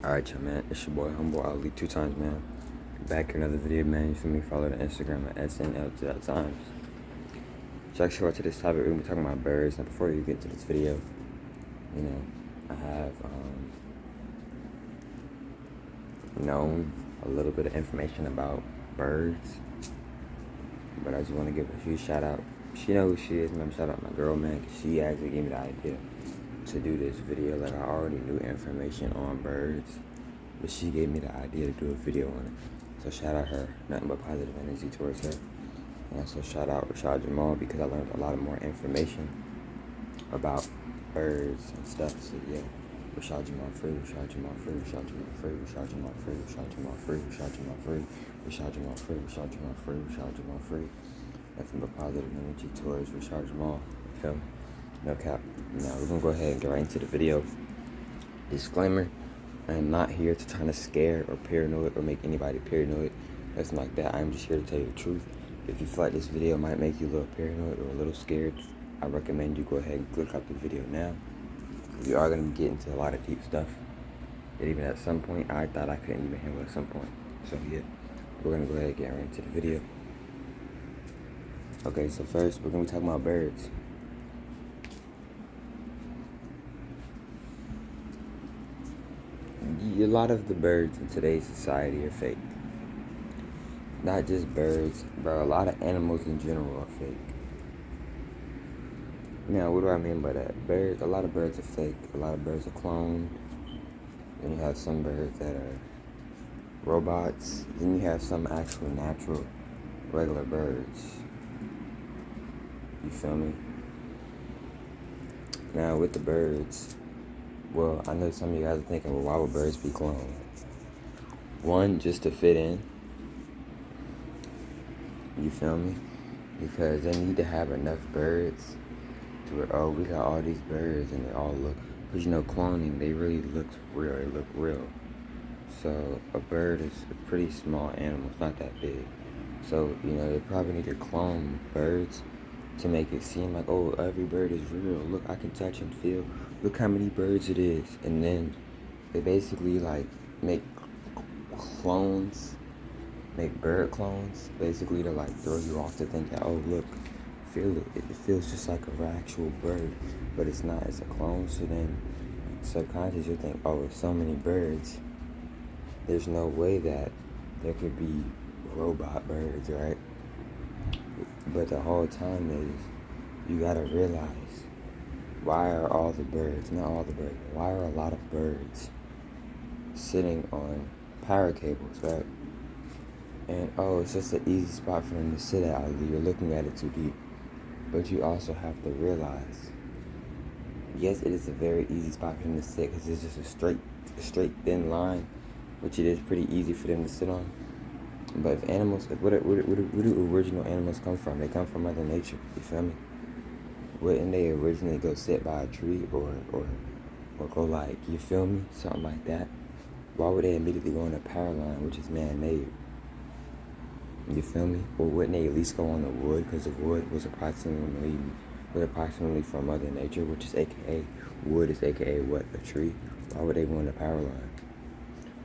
Alright, y'all, man. It's your boy, Humble Ali, 2 times, man. Back here, another video, man. You feel me? Follow the Instagram at SNL2times. So, actually, watch this topic. We're going to be talking about birds. Now, before you get to this video, I have known a little bit of information about birds, but I just want to give a huge shout out. She knows who she is, man. Shout out my girl, man, because she actually gave me the idea to do this video. Like, I already knew information on birds, but she gave me the idea to do a video on it. So shout out her, nothing but positive energy towards her. And also shout out Rashad Jamal, because I learned a lot of more information about birds and stuff. So yeah, Rashad Jamal free, Rashad Jamal free, Rashad Jamal free, Rashad Jamal free, Rashad Jamal free, Rashad Jamal free, Rashad Jamal free, Rashad Jamal free, Rashad Jamal free. Nothing but positive energy towards Rashad Jamal. You feel me? No cap. Now we're gonna go ahead and get right into the video. Disclaimer: I am not here to try to scare or paranoid or make anybody paranoid. Nothing like that. I'm just here to tell you the truth. If you feel like this video might make you a little paranoid or a little scared, I recommend you go ahead and click out the video now. We are gonna be getting to a lot of deep stuff that even at some point I thought I couldn't even handle at some point. So yeah, we're gonna go ahead and get right into the video. Okay, so first we're gonna be talking about birds. A lot of the birds in today's society are fake. Not just birds, bro. A lot of animals in general are fake. Now, what do I mean by that? A lot of birds are fake. A lot of birds are cloned. Then you have some birds that are robots. Then you have some actual natural, regular birds. You feel me? Now, with the birds, well, I know some of you guys are thinking, well, why would birds be cloned? One, just to fit in. You feel me? Because they need to have enough birds to where, oh, we got all these birds and they all look, because cloning, they really look real. They look real. So a bird is a pretty small animal. It's not that big. So, they probably need to clone birds to make it seem like, oh, every bird is real. Look, I can touch and feel. Look how many birds it is. And then they basically make clones, make bird clones, basically to throw you off to think that, oh, look, feel it. It feels just like an actual bird, but it's not. It's a clone. So then subconscious you think, oh, with so many birds, there's no way that there could be robot birds, right? But the whole time is, you gotta realize, why are all the birds, not all the birds, why are a lot of birds sitting on power cables, right? And, oh, it's just an easy spot for them to sit at, Ali. You're looking at it too deep. But you also have to realize, yes, it is a very easy spot for them to sit, because it's just a straight, thin line, which it is pretty easy for them to sit on. But if animals, where do original animals come from? They come from Mother Nature, you feel me? Wouldn't they originally go sit by a tree or go you feel me? Something like that. Why would they immediately go on a power line, which is man-made? You feel me? Or wouldn't they at least go on the wood, because the wood was approximately from Mother Nature, which is AKA, wood is AKA what? A tree. Why would they go on the power line?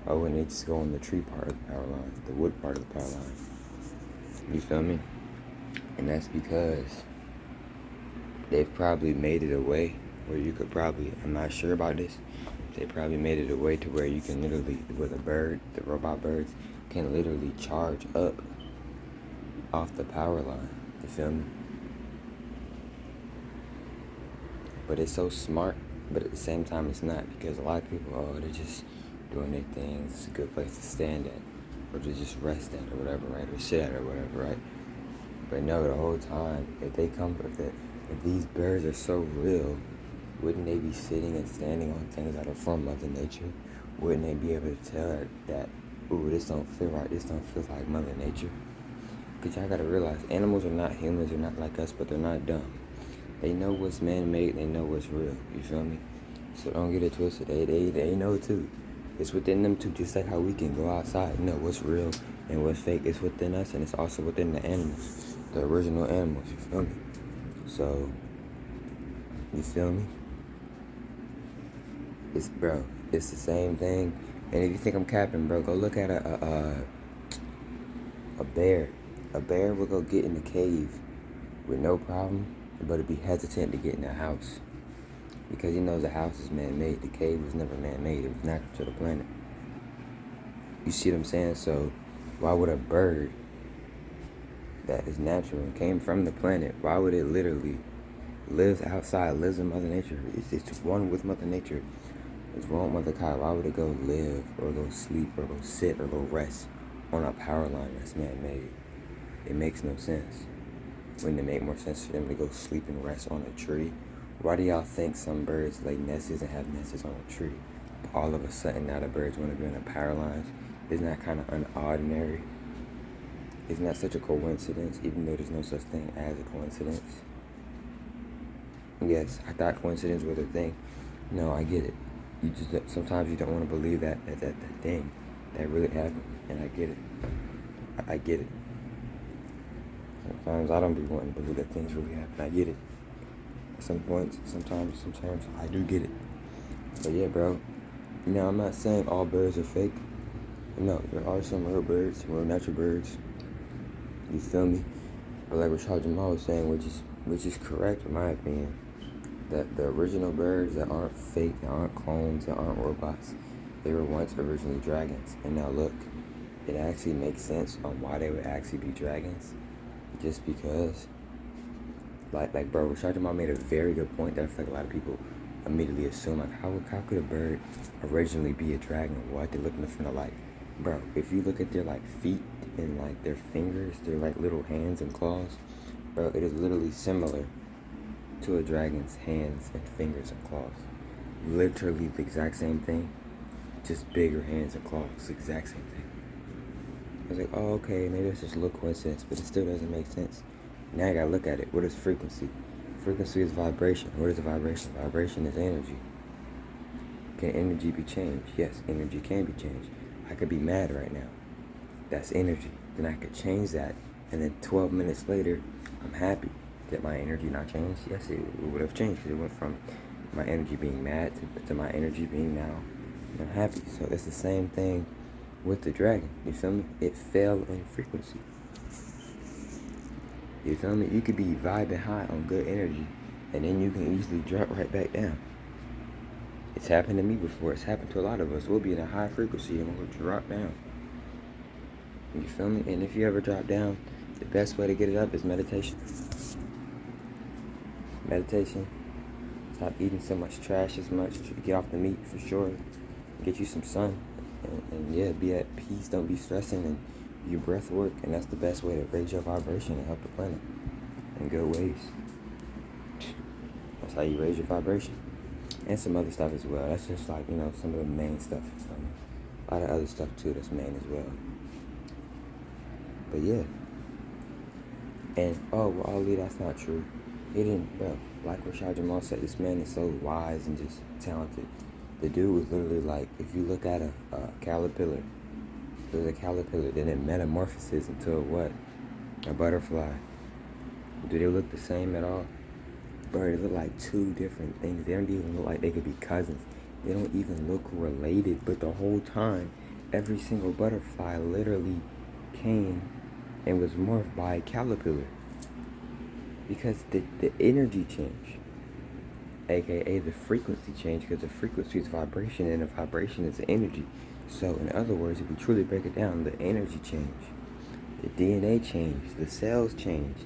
Why wouldn't they just go on the tree part of the power line, the wood part of the power line? You feel me? And that's because they've probably made it a way where you could probably, I'm not sure about this, they probably made it a way to where you can literally, with a bird, the robot birds, can literally charge up off the power line. You feel me? But it's so smart, but at the same time it's not, because a lot of people, oh, they're just doing their things. It's a good place to stand at, or to just rest at, or whatever, right? Or sit at, or whatever, right? But no, the whole time, if these birds are so real, wouldn't they be sitting and standing on things that are from Mother Nature? Wouldn't they be able to tell that, ooh, this don't feel right, this don't feel like Mother Nature? Because y'all gotta realize, animals are not humans, they're not like us, but they're not dumb. They know what's man-made, they know what's real, you feel me? So don't get it twisted, they know too. It's within them too, just like how we can go outside and know what's real and what's fake. It's within us, and it's also within the animals, the original animals, you feel me? So, you feel me? It's the same thing And if you think I'm capping, bro, go look at a bear. A bear will go get in the cave with no problem, but it'd be hesitant to get in the house because he knows the house is man-made. The cave was never man-made. It was natural to the planet. You see what I'm saying? So why would a bird that is natural and came from the planet, why would it literally live outside, lives in Mother Nature? It's one with Mother Nature. It's one with Mother Kai. Why would it go live or go sleep or go sit or go rest on a power line that's man-made? It makes no sense. Wouldn't it make more sense for them to go sleep and rest on a tree? Why do y'all think some birds lay nests and have nests on a tree? All of a sudden now the birds want to be on the power lines. Isn't that kind of unordinary? Isn't that such a coincidence, even though there's no such thing as a coincidence? Yes, I thought coincidence was a thing. No, I get it. You just sometimes you don't want to believe that thing that really happened, and I get it. I get it. Sometimes I don't be wanting to believe that things really happen. I get it. At some points, sometimes I do get it. But yeah, bro. I'm not saying all birds are fake. No, there are some real birds, some real natural birds. You feel me? But like Rashad Jamal was saying, which is correct in my opinion, that the original birds that aren't fake, that aren't clones, that aren't robots, they were once originally dragons. And now look, it actually makes sense on why they would actually be dragons. Just because, like bro, Rashad Jamal made a very good point that I feel like a lot of people immediately assume, like, how could a bird originally be a dragon? What? They look nothing alike. Bro, if you look at their, like, feet and, like, their fingers, their, like, little hands and claws, bro, it is literally similar to a dragon's hands and fingers and claws. Literally the exact same thing, just bigger hands and claws, exact same thing. I was like, oh, okay, maybe it's just a little coincidence, but it still doesn't make sense. Now you gotta look at it. What is frequency? Frequency is vibration. What is a vibration? Vibration is energy. Can energy be changed? Yes, energy can be changed. I could be mad right now. That's energy. Then I could change that, and then 12 minutes later, I'm happy. Did my energy not change? Yes, it would have changed. It went from my energy being mad to my energy being now I'm happy. So it's the same thing with the dragon. You feel me? It fell in frequency. You feel me? You could be vibing high on good energy, and then you can easily drop right back down. It's happened to me before. It's happened to a lot of us. We'll be in a high frequency and we'll drop down. You feel me? And if you ever drop down, the best way to get it up is meditation. Meditation. Stop eating so much trash as much. Get off the meat for sure. Get you some sun. And yeah, be at peace. Don't be stressing. And your breath work. And that's the best way to raise your vibration and help the planet in good ways. That's how you raise your vibration. And some other stuff as well. That's just like, some of the main stuff. A lot of other stuff too that's main as well. But yeah. And, Ali, that's not true. He didn't, bro. Like Rashad Jamal said, this man is so wise and just talented. The dude was literally like, if you look at a caterpillar, there's a caterpillar, then it metamorphoses into what? A butterfly. Do they look the same at all? Bro, they look like two different things. They don't even look like they could be cousins. They don't even look related. But the whole time, every single butterfly literally came and was morphed by a caterpillar. Because the energy changed. AKA the frequency changed, because the frequency is vibration and the vibration is energy. So in other words, if we truly break it down, the energy changed. The DNA changed. The cells changed.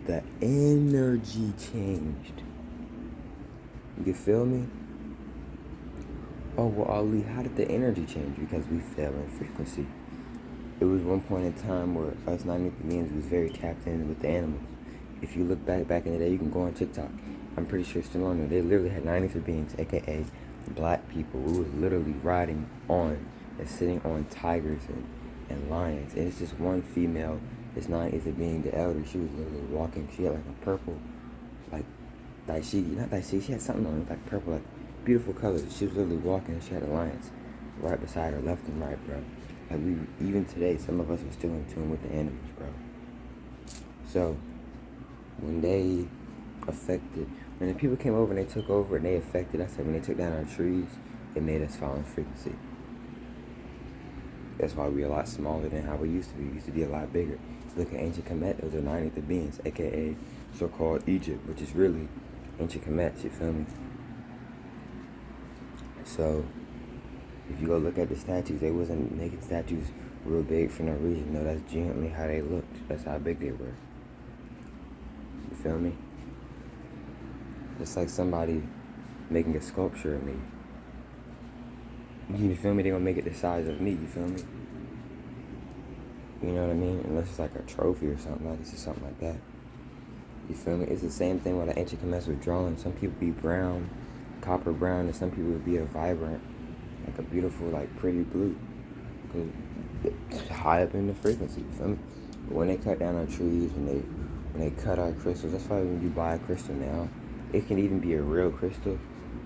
The energy changed. You feel me? Oh, well, Ali, how did the energy change? Because we fell in frequency. It was one point in time where us non-human beings was very tapped in with the animals. If you look back in the day, you can go on TikTok. I'm pretty sure it's still on there. They literally had 93 beings, aka black people, who was literally riding on and sitting on tigers and lions. And it's just one female. It's not either being the elder. She was literally walking. She had like a purple, like daishiki. Not daishiki. She had something on it, like purple, like beautiful colors. She was literally walking and she had a lions right beside her, left and right, bro. Like even today, some of us are still in tune with the animals, bro. So when the people came over and they took over and they affected us, like when they took down our trees, it made us fall in frequency. That's why we're a lot smaller than how we used to be. We used to be a lot bigger. Look at ancient Kemet, those are 9th of beings, aka so-called Egypt, which is really ancient Kemet, you feel me? So, if you go look at the statues, they wasn't making statues real big for no reason. No, that's genuinely how they looked. That's how big they were. You feel me? It's like somebody making a sculpture of me. You feel me? They gonna make it the size of me, you feel me? You know what I mean? Unless it's like a trophy or something, like it's just something like that. You feel me? It's the same thing when the ancient Kemet was drawing. Some people be brown, copper brown, and some people would be a vibrant, like a beautiful, like pretty blue. Cause it's high up in the frequency, you feel me? But when they cut down our trees, when they cut our crystals, that's why when you buy a crystal now, it can even be a real crystal.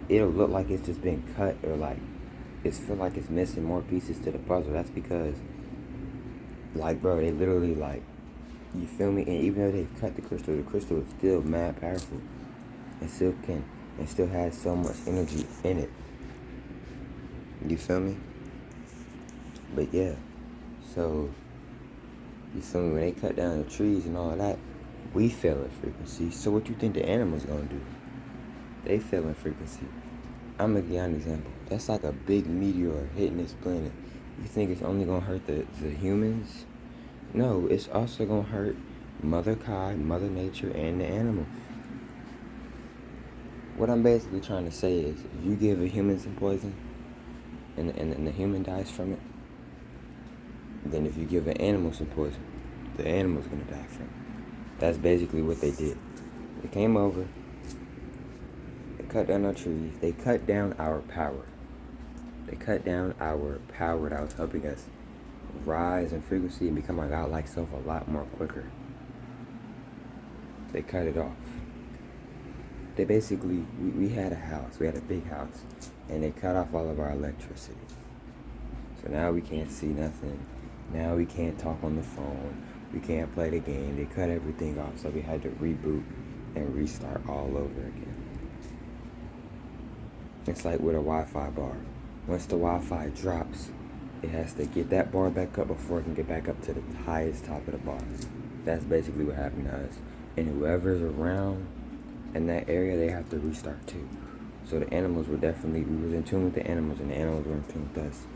It'll look like it's just been cut, or like it's feel like it's missing more pieces to the puzzle. That's because, like, bro, they literally, like, you feel me? And even though they've cut the crystal is still mad powerful. It still has so much energy in it. You feel me? But yeah, so, you feel me? When they cut down the trees and all of that, we fell in frequency. So what you think the animals gonna do? They fell in frequency. I'm gonna give you an example. That's like a big meteor hitting this planet. You think it's only gonna hurt the humans? No, it's also gonna hurt Mother Kai, Mother Nature, and the animals. What I'm basically trying to say is, if you give a human some poison, and the human dies from it, then if you give an animal some poison, the animal's gonna die from it. That's basically what they did. They came over, they cut down our trees, they cut down our power. They cut down our power that was helping us rise in frequency and become our godlike self a lot more quicker. They cut it off. They basically, we had a house, we had a big house, and they cut off all of our electricity. So now we can't see nothing. Now we can't talk on the phone. We can't play the game. They cut everything off, so we had to reboot and restart all over again. It's like with a Wi-Fi bar. Once the Wi-Fi drops, it has to get that bar back up before it can get back up to the highest top of the bar. That's basically what happened to us. And whoever's around in that area, they have to restart too. So the animals were definitely, we was in tune with the animals, and the animals were in tune with us.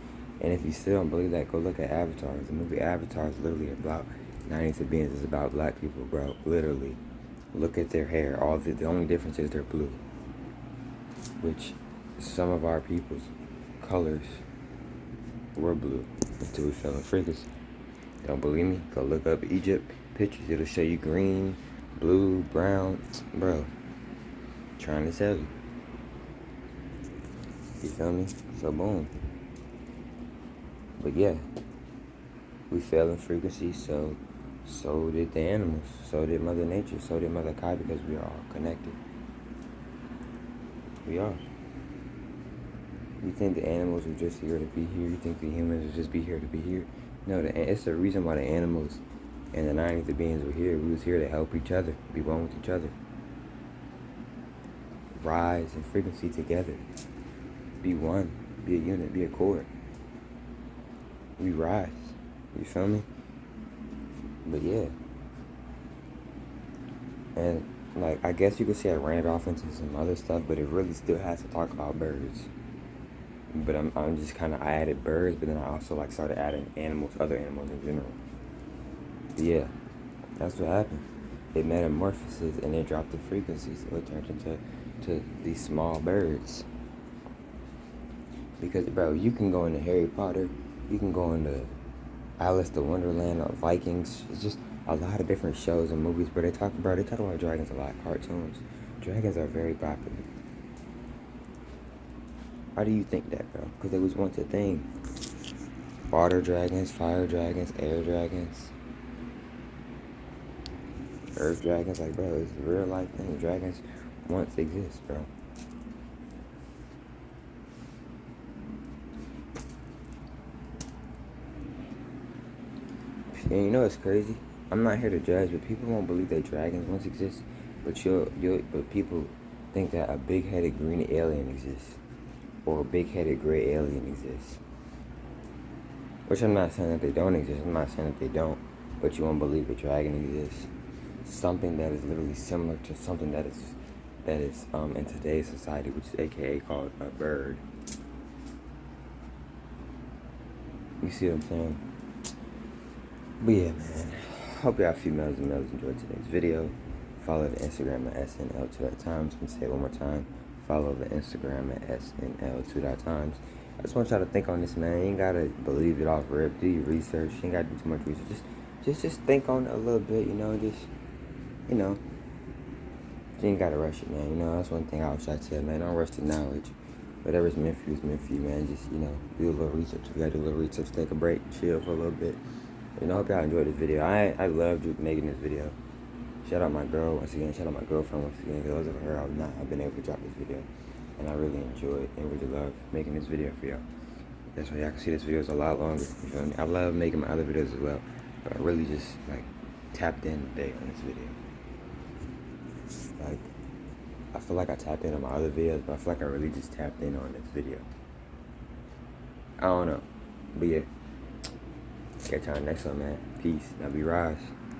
And if you still don't believe that, go look at Avatar. The movie Avatar is literally about 90s of beings. It's about black people, bro. Literally. Look at their hair. The only difference is they're blue. Which some of our people's colors were blue until we fell in frequency. Don't believe me? Go look up Egypt pictures. It'll show you green, blue, brown. Bro, trying to tell you. You feel me? So boom. But yeah, we fell in frequency, so did the animals, so did Mother Nature, so did Mother Kai, because we are all connected. We are. You think the animals are just here to be here? You think the humans will just be here to be here? No, it's the reason why the animals and the 90th beings were here. We was here to help each other, be one with each other. Rise in frequency together. Be one, be a unit, be a cord. We rise. You feel me? But yeah. And like, I guess you could say I ran it off into some other stuff, but it really still has to talk about birds. But I'm just kind of, I added birds, but then I also like started adding animals, other animals in general. But yeah, that's what happened. It metamorphoses and it dropped the frequency, so it turned into these small birds. Because, bro, you can go into Harry Potter, you can go into Alice the Wonderland, or Vikings. It's just a lot of different shows and movies, but they talk about dragons a lot, cartoons. Dragons are very popular. Why do you think that, bro? Because it was once a thing. Water dragons, fire dragons, air dragons, earth dragons. Like, bro, it's a real life thing. Dragons once exist, bro. And you know what's crazy? I'm not here to judge, but people won't believe that dragons once exist. But but people think that a big-headed green alien exists, or a big-headed gray alien exists. Which I'm not saying that they don't exist. I'm not saying that they don't. But you won't believe a dragon exists. Something that is literally similar to something that is in today's society, which is AKA called a bird. You see what I'm saying? But yeah, man. Hope y'all females and males enjoyed today's video. Follow the Instagram at SNL2.times. I'm gonna say it one more time. Follow the Instagram at SNL2.times. I just want y'all to think on this, man. You ain't gotta believe it off rip. Do your research. You ain't gotta do too much research. Just think on it a little bit, you know. You know. You ain't gotta rush it, man. You know, that's one thing I always try to tell, man. Don't rush the knowledge. Whatever's meant for you is meant for you, man. Just, you know, do a little research. If you gotta do a little research, take a break, chill for a little bit. You know, I hope y'all enjoyed this video. I loved making this video. Shout out my girl once again. Shout out my girlfriend once again. Because of her, I would not have been able to drop this video. And I really enjoyed and really love making this video for y'all. That's why y'all can see this video is a lot longer. You feel me? I love making my other videos as well. But I really just, like, tapped in today on this video. Like, I feel like I tapped in on my other videos, but I feel like I really just tapped in on this video. I don't know. But yeah. Catch y'all next one, man. Peace. Now be rise.